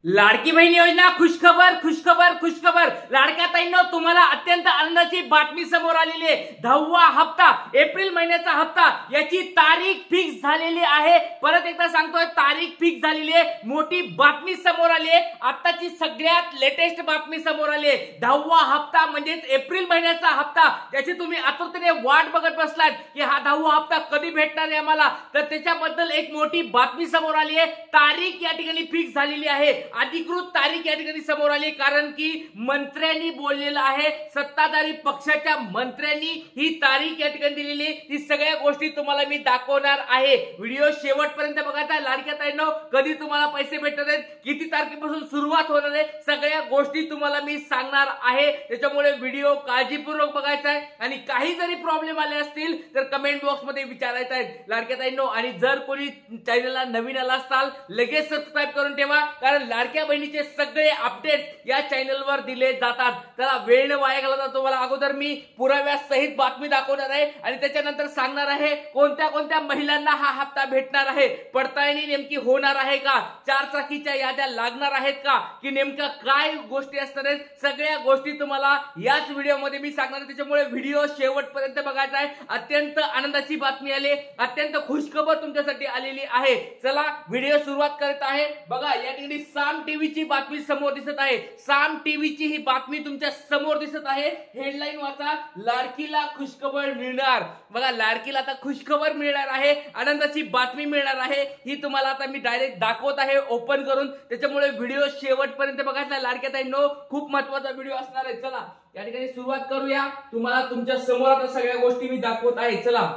लाडकी बहीण योजना खुशखबर खुशखबर खुशखबर। लाडक्या ताईंनो, तुम्हाला अत्यंत आनंदाची बातमी समोर आलेली आहे। 10वा हप्ता, एप्रिल महिन्याचा हप्ता, याची तारीख फिक्स झालेली आहे। परत एकदा सांगतोय, तारीख फिक्स झालेली आहे। मोठी बातमी समोर आली आहे, आताची सगळ्यात लेटेस्ट बातमी समोर आली आहे। 10वा हप्ता म्हणजेच एप्रिल महिन्याचा हप्ता, त्याची तुम्ही आतुरतेने वाट बघत बसलात की हा 10वा हप्ता कधी भेटणार आहे आम्हाला। तर त्याच्याबद्दल एक मोठी बातमी समोर आली आहे। तारीख या ठिकाणी फिक्स झालेली आहे, अधिकृत तारीख या ठिकाणी समोर आली, कारण की मंत्र्यांनी बोललेलं आहे, सत्ताधारी पक्षाच्या मंत्र्यांनी ही तारीख या ठिकाणी दिलेली। ही सगळ्या गोष्टी तुम्हाला मी दाखवणार आहे। व्हिडिओ शेवटपर्यंत बघायचा। लाडक्या ताईंनो, कधी तुम्हाला पैसे भेटणार आहेत, किती तारखेपासून सुरुवात होणार आहे, सगळ्या गोष्टी तुम्हाला मी सांगणार आहे। त्याच्यामुळे व्हिडिओ काळजीपूर्वक बघायचा आहे आणि काही जरी प्रॉब्लेम आले असतील तर कमेंट बॉक्स मध्ये विचारायचं आहे लाडक्या ताईंनो। आणि जर कोणी चॅनलला नवीन आला असाल, लगेच सबस्क्राइब करून ठेवा, कारण लाडक्या बहिणीचे सगळे अपडेट या चॅनलवर दिले जातात। त्याला वेळ न वाया घालवता तुम्हाला अगोदर मी पुराव्यासहित बातमी दाखवणार आहे आणि त्याच्यानंतर सांगणार आहे कोणत्या कोणत्या महिलांना हा हप्ता भेटणार आहे, पडताळणी नेमकी होणार आहे का, 4 चाकीच्या याद्या लागणार आहेत का, की नेमका काय गोष्टी असणार आहेत, सगळ्या गोष्टी तुम्हाला याच व्हिडिओमध्ये मी सांगणार आहे। त्याच्यामुळे व्हिडिओ शेवटपर्यंत बघायचा आहे। अत्यंत आनंदाची बातमी आली, अत्यंत खुशखबर तुमच्यासाठी आलेली आहे। चला व्हिडिओ सुरुवात करत आहे। बघा, या ठिकाणी साम टीव्हीची बातमी समोर दिसत आहे। साम टीव्हीची ही बातमी तुमच्या समोर दिसत आहे। हेडलाईन वाचा, लाडकीला खुशखबर मिळणार। बघा, लाडकीला आता खुशखबर मिळणार आहे, आनंदाची बातमी मिळणार आहे। ही तुम्हाला आता मी डायरेक्ट दाखवत आहे ओपन करून, त्याच्यामुळे व्हिडिओ शेवटपर्यंत बघायचा लाडक्या ताईंनो, खूप महत्त्वाचा व्हिडिओ असणार आहे। चला या ठिकाणी सुरुवात करूया। तुम्हाला तुमच्या समोर आता सगळ्या गोष्टी मी दाखवत आहे। चला,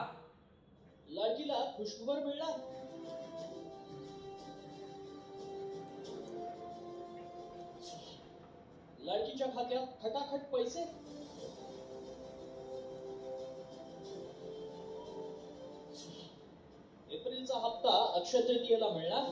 लाडकीला खुशखबर मिळणार। लाडकीच्या खात्यात खटाखट पैसे। एप्रिलचा हप्ता अक्षय तृतीयेला मिळणार।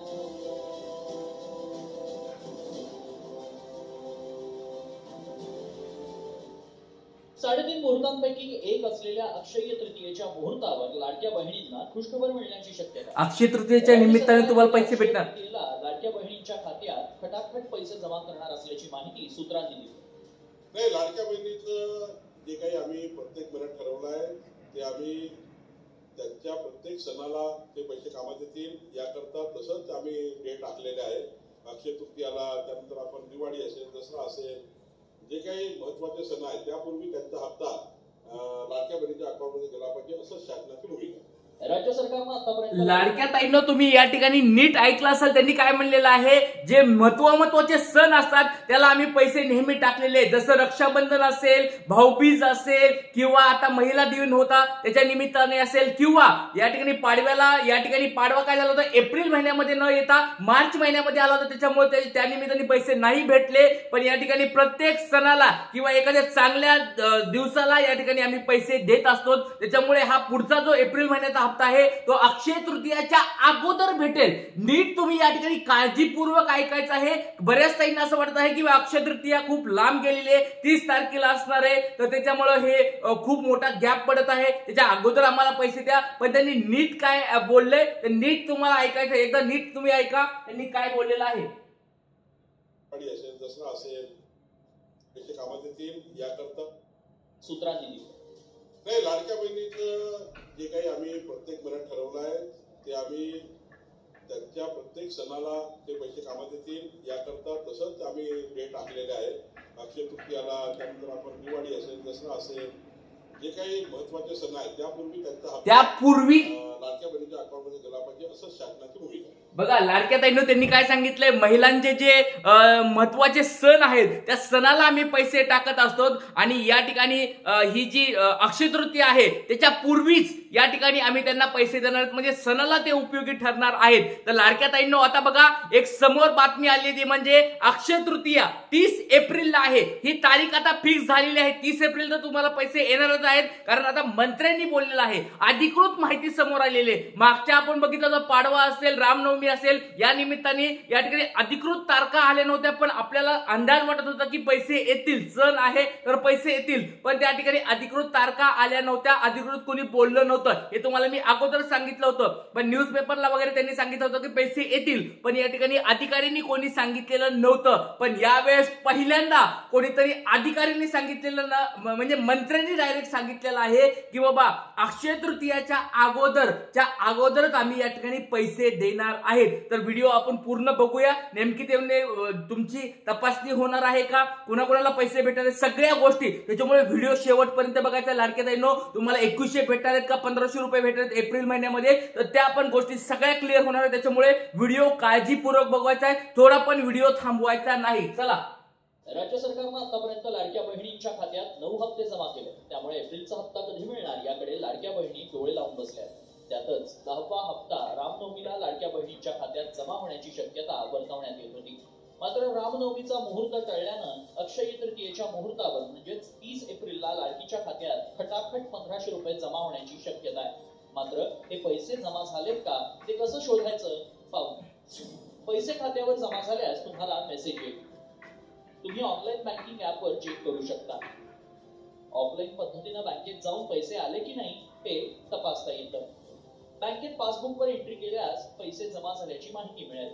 साडेतीन मुहूर्तांपैकी एक असलेल्या अक्षय तृतीयेच्या मुहूर्तावर लाडक्या बहिणींना खुशखबर मिळण्याची शक्यता। अक्षय तृतीयेच्या निमित्ताने तुम्हाला पैसे भेटणार। लाडक्या बहिणींच्या खात्यात खटाखट पैसे जमा करणार असल्याची माहिती सूत्रांनी दिली। नाही, लाडक्या बहिणीचं जे काही आम्ही प्रत्येक महिन्यात ठरवलं आहे ते आम्ही त्यांच्या प्रत्येक सणाला ते पैसे कामात येतील याकरता तसंच आम्ही डेट आखलेले आहे। अक्षय तृतीयाला, त्यानंतर आपण दिवाळी असेल, दसरा असेल, जे काही महत्वाचे सण आहेत त्यापूर्वी त्यांचा हप्ता लाडक्या बहिणीच्या अकाउंटमध्ये गेला पाहिजे, असं शासनाची भूमिका आहे। राज्य सरकारनं आतापर्यंत लाडक्या ताईंनो, तुम्ही या ठिकाणी नीट ऐकलं असाल, त्यांनी काय म्हणलेलं आहे, जे महत्वाचे सण असतात त्याला आम्ही पैसे नेहमी टाकलेले, जसं रक्षाबंधन असेल, भाऊबीज असेल, किंवा आता महिला दिन होता त्याच्या निमित्ताने असेल, किंवा या ठिकाणी पाडव्याला, या ठिकाणी पाडवा काय झाला होता, एप्रिल महिन्यामध्ये न येता मार्च महिन्यामध्ये आला होता, त्याच्यामुळे त्या निमित्ताने पैसे नाही भेटले। पण या ठिकाणी प्रत्येक सणाला किंवा एखाद्या चांगल्या दिवसाला या ठिकाणी आम्ही पैसे देत असतो। त्याच्यामुळे हा पुढचा जो एप्रिल महिन्याचा हप्ता आहे तो अक्षय तृतीयाच्या अगोदर भेटेल। नीट तुम्ही या ठिकाणी काळजीपूर्वक ऐकायचं आहे। बऱ्याच ताईंना असं वाटत आहे की अक्षय तृतीया खूप लांब गेलेली आहे, 30 तारखेला असणार आहे, तर त्याच्यामुळे हे खूप मोठा गॅप पडत आहे, त्याच्या अगोदर आम्हाला पैसे द्या। पण त्यांनी नीट काय बोलले ते नीट तुम्हाला ऐकायचं, एकदा नीट तुम्ही ऐका त्यांनी काय बोललेलं आहे। दसरा असेल, पैसे कामात येतील याकरता सूत्रांनी दिली। नाही, लाडक्या बहिणीचं जे काही आम्ही प्रत्येक महिन्यात ठरवलं आहे ते आम्ही त्यांच्या प्रत्येक सणाला ते पैसे कामात येतील याकरता तसंच आम्ही डेट आखलेले आहे। अक्षय तृतीयाला, त्यानंतर आपण दिवाळी असेल, दसरा असेल, जे काही महत्वाचे सण आहेत त्यापूर्वी त्यांचा त्यापूर्वी लाडक्या बहिणीच्या अकाउंटमध्ये गेला पाहिजे, असं शासनाची भूमिका आहे। बघा, लाडक्या ताईंनो, त्यांनी काय सांगितलंय, महिलांचे जे महत्वाचे सण आहेत त्या सणाला आम्ही पैसे टाकत असतो आणि या ठिकाणी ही जी अक्षय तृतीया आहे त्याच्या पूर्वीच या ठिकाणी आम्ही त्यांना पैसे देणार, म्हणजे सणाला ते उपयोगी ठरणार आहेत। तर लाडक्या ताईंनो, आता बघा, एक समोर बातमी आली ती म्हणजे अक्षय तृतीया 30 एप्रिलला आहे। ही तारीख आता फिक्स झालेली आहे। 30 एप्रिलला तुम्हाला पैसे येणारच आहेत, कारण आता मंत्र्यांनी बोललेलं आहे, अधिकृत माहिती समोर आलेली आहे। मागच्या आपण बघितलं तर पाडवा असेल, रामनवमी असेल, या निमित्ताने या ठिकाणी अधिकृत तारखा आल्या नव्हत्या, पण आपल्याला अंदाज वाटत होता की पैसे येतील, सण आहे तर पैसे येतील, पण त्या ठिकाणी अधिकृत तारखा आल्या नव्हत्या, अधिकृत कोणी बोललं नव्हतं। नव्हतं, हे तुम्हाला मी अगोदर सांगितलं होतं. पण न्यूजपेपरला वगैरे त्यांनी सांगितलं होतं की पैसे येतील, पण या ठिकाणी अधिकाऱ्यांनी कोणी सांगितलेलं नव्हतं. पण यावेळेस पहिल्यांदा कोणीतरी अधिकाऱ्यांनी सांगितलेलं म्हणजे मंत्र्यांनी डायरेक्ट सांगितलेलं आहे की बाबा अक्षय तृतीयाच्या अगोदरच आम्ही या ठिकाणी पैसे देणार आहेत. तर व्हिडिओ आपण पूर्ण बघूया. नेमकी तुमची तपासणी होणार आहे का, कुणाकुणाला पैसे भेटणार आहेत, सगळ्या गोष्टी. त्याच्यामुळे व्हिडिओ शेवटपर्यंत बघायचा. लाडक्या ताईंनो, तुम्हाला 2100 भेटणार आहेत का 1500 रुपये भेटणार आहेत एप्रिल महिन्यामध्ये, तर त्या पण गोष्टी सगळ्या क्लिअर होणार आहेत. त्याच्यामुळे व्हिडिओ काळजीपूर्वक बघवायचा आहे, थोडा पण व्हिडिओ थांबवायचा नाही. चला. राज्य सरकारनं आतापर्यंत लाडक्या बहिणींच्या खात्यात 9 हप्ते जमा केले. त्यामुळे एप्रिलचा हप्ता कधी मिळणार याकडे लाडक्या बहिणी डोळे लावून बसल्या. त्यातच 10वा हप्ता रामनवमीला लाडक्या बहिणींच्या खात्यात जमा होण्याची शक्यता वर्तवण्यात येत होती. मात्र रामनवमीचा मुहूर्त टळल्यानं अक्षय तृतीयेच्या मुहूर्तावर म्हणजेच 30 एप्रिलला लाडकीच्या खात्यात खटाखट 1500 रुपये जमा होण्याची शक्यता आहे. मात्र हे पैसे जमा झालेत का, ते कसं शोधायचं पाहू. पैसे खात्यावर जमा झाल्यास तुम्हाला मेसेज येईल. तुम्ही ऑनलाईन बँकिंग ऍपवर चेक करू शकता. ऑफलाईन पद्धतीनं बँकेत जाऊन पैसे आले की नाही ते तपासता येतं. बँकेत पासबुकवर एंट्री केल्यास पैसे जमा झाल्याची माहिती मिळेल.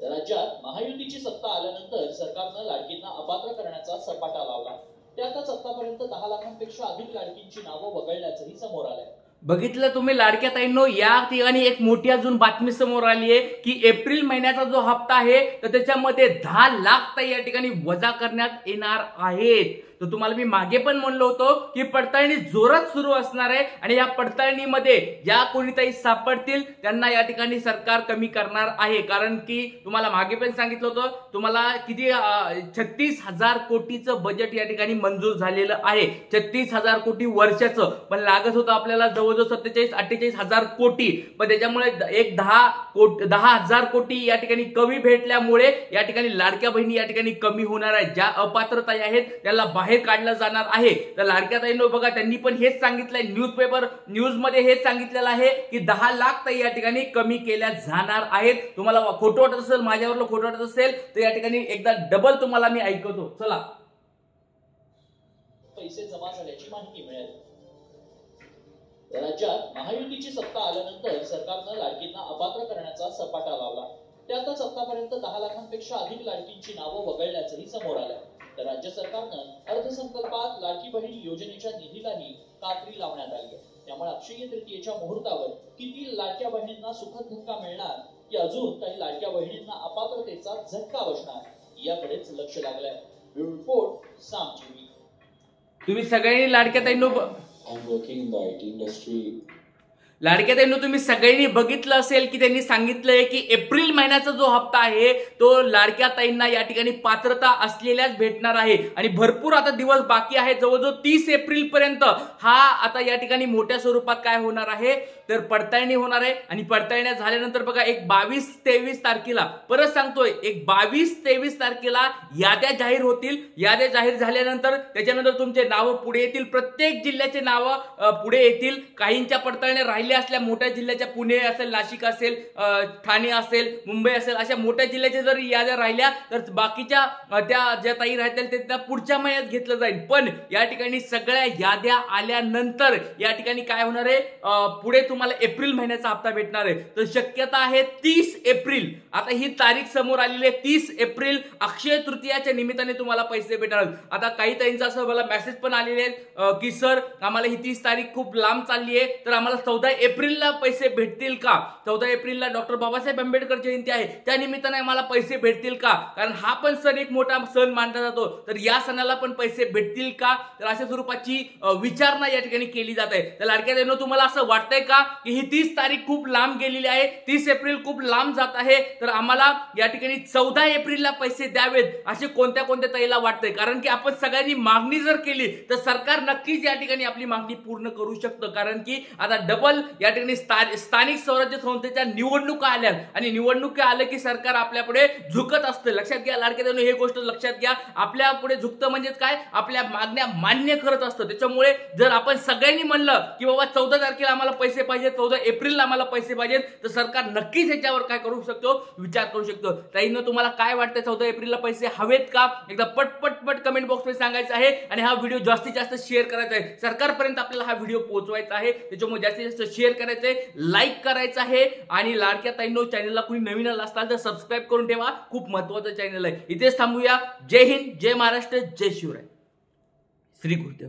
राज्यात महायुतीची सत्ता आल्यानंतर सरकारनं लाडकींना अपात्र करण्याचा सपाटा लावला. त्यातच आतापर्यंत 10 लाखांपेक्षा अधिक लाडकींची नावं वगळल्याचंही समोर आलंय. बघितलं तुम्ही लाडक्या ताईंनो, या ठिकाणी एक मोठी अजून बातमी समोर आली आहे की एप्रिल महिन्याचा जो हप्ता आहे तर त्याच्यामध्ये 10 लाख ताई या ठिकाणी वजा करण्यात येणार आहेत. तर तुम्हाला मी मागे पण म्हणलो होतो की पडताळणी जोरात सुरू असणार आहे आणि या पडताळणीमध्ये ज्या कोणी ताई सापडतील त्यांना या ठिकाणी सरकार कमी करणार आहे. कारण की तुम्हाला मागे पण सांगितलं होतं, तुम्हाला किती 36,000 कोटीचं बजेट या ठिकाणी मंजूर झालेलं आहे. 36,000 कोटी वर्षाचं, पण लागत होतं आपल्याला जवळजवळ 47-48,000 कोटी. पण त्याच्यामुळे एक 10,000 कोटी या ठिकाणी कमी भेटल्यामुळे या ठिकाणी लाडक्या बहिणी या ठिकाणी कमी होणार आहेत. ज्या अपात्रता आहेत त्याला बाहेर काढलं जाणार आहे. तर लाडक्या ताईंनो बघा, त्यांनी पण हेच सांगितलंय, न्यूजमध्ये हेच सांगितलेलं आहे की 10 लाख ताई या ठिकाणी कमी केल्या जाणार आहेत. तुम्हाला खोटं वाटत असेल, माझ्यावरलं खोटं वाटत असेल तर या ठिकाणी एकदा डबल तुम्हाला मी ऐकवतो. चला. पैसे जमा झाल्याची माहिती मिळेल. राज्यात महायुतीची सत्ता आल्यानंतर सरकारनं लाडकींना अपात्र करण्याचा सपाटा लावला. त्यातच आतापर्यंत 10 लाखांपेक्षा अधिक लाडकींची नावं वगळल्याचंही समोर आलंय. तर राज्य सरकारनं अर्थसंकल्पात लाडकी बहीण योजनेच्या निधीलाही कात्री लावण्यात आली आहे. त्यामुळे अक्षय तृतीयेच्या मुहूर्तावर किती लाडक्या बहिणींना सुखद धक्का मिळणार की अजून काही लाडक्या बहिणींना अपात्रतेचा झटका बसणार याकडेच लक्ष लागलंय. ब्युरो रिपोर्ट साम टीव्ही. तुम्ही सगळ्यांनी लाडक्या ताईंनो लाडक्या ताईंनो तुम्ही सगळ्यांनी बघितलं असेल की त्यांनी सांगितलंय की एप्रिल महिन्याचा जो हप्ता आहे तो लाडक्या ताईंना या ठिकाणी पात्रता असलेल्याच भेटणार आहे. आणि भरपूर आता दिवस बाकी आहे, जवळजवळ 30 एप्रिल पर्यंत हा आता या ठिकाणी मोठ्या स्वरूपात काय होणार आहे तर पडताळणी होणार आहे. आणि पडताळण्या झाल्यानंतर बघा एक 22-23 तारखेला, परत सांगतोय, एक 22-23 तारखेला याद्या जाहीर होतील. याद्या जाहीर झाल्यानंतर त्याच्यानंतर तुमचे नावं पुढे येतील. प्रत्येक जिल्ह्याचे नावं पुढे येतील. काहींच्या पडताळण्या राहिल्या असल्या मोठ्या जिल्ह्याच्या, पुणे असेल, नाशिक असेल, ठाणे असेल, मुंबई असेल, अशा मोठ्या जिल्ह्याच्या जर याद्या राहिल्या तर बाकीच्या त्या ज्या ताई राहतील त्या पुढच्या महिन्यात घेतलं जाईल. पण या ठिकाणी सगळ्या याद्या आल्यानंतर या ठिकाणी काय होणार आहे, पुढे तुम्हाला एप्रिल महिन्याचा हप्ता भेटणार आहे. तर शक्यता आहे 30 एप्रिल. आता ही तारीख समोर आलेली आहे, 30 एप्रिल अक्षय तृतीयाच्या निमित्ताने तुम्हाला पैसे भेटणार. आता काही ताईंचा असं मला मेसेज पण आलेले आहेत की सर आम्हाला ही 30 तारीख खूप लांब चालली आहे, तर आम्हाला 14 एप्रिलला पैसे भेटतील का? 14 एप्रिलला डॉक्टर बाबासाहेब आंबेडकर जयंती आहे, त्या निमित्ताने आम्हाला पैसे भेटतील का? कारण हा पण सण एक मोठा सण मानला जातो, तर या सणाला पण पैसे भेटतील का? तर अशा स्वरूपाची विचारणा या ठिकाणी केली जात आहे. तर लाडक्या ताईंनो तुम्हाला असं वाटतंय का की ही 30 तारीख खूप लांब गेलेली आहे, 30 एप्रिल खूप लांब जात आहे, तर आम्हाला या ठिकाणी 14 एप्रिलला पैसे द्यावेत असे कोणत्या कोणत्या ताईला वाटतंय? कारण की आपण सगळ्यांनी मागणी जर केली तर सरकार नक्कीच या ठिकाणी आपली मागणी पूर्ण करू शकतं. कारण की आता डबल या ठिकाणी स्थानिक स्वराज्य संस्थेच्या निवडणुका आल्या आणि निवडणुका आलं की सरकार आपल्या पुढे झुकत असतं. लक्षात घ्या लाडक्या बहिणींनो, हे गोष्ट लक्षात घ्या. आपल्या पुढे झुकतं म्हणजे काय, आपल्या मागण्या मान्य करत असतं. त्याच्यामुळे जर आपण सगळ्यांनी म्हणलं की बाबा 14 तारखेला आम्हाला पैसे पाहिजे, 14 एप्रिलला आम्हाला पैसे पाहिजेत, तर सरकार नक्कीच याच्यावर काय करू शकतो, विचार करू शकतो. ताईंनो, तुम्हाला काय वाटतं, 14 एप्रिलला पैसे हवेत का? एकदा पटपट कमेंट बॉक्समध्ये सांगायचं आहे आणि हा व्हिडिओ जास्तीत जास्त शेअर करायचा आहे. सरकारपर्यंत आपल्याला हा व्हिडिओ पोहोचवायचा आहे. त्याच्यामुळे जास्तीत जास्त शेअर करायचं आहे, लाईक करायचं आहे आणि लाडक्या ताईंनो, चॅनलला कुणी नवीन आला असाल तर सबस्क्राईब करून ठेवा. खूप महत्त्वाचं चॅनल आहे. इथेच थांबूया. जय हिंद, जय महाराष्ट्र, जय शिवराय, श्री गुरुदेव.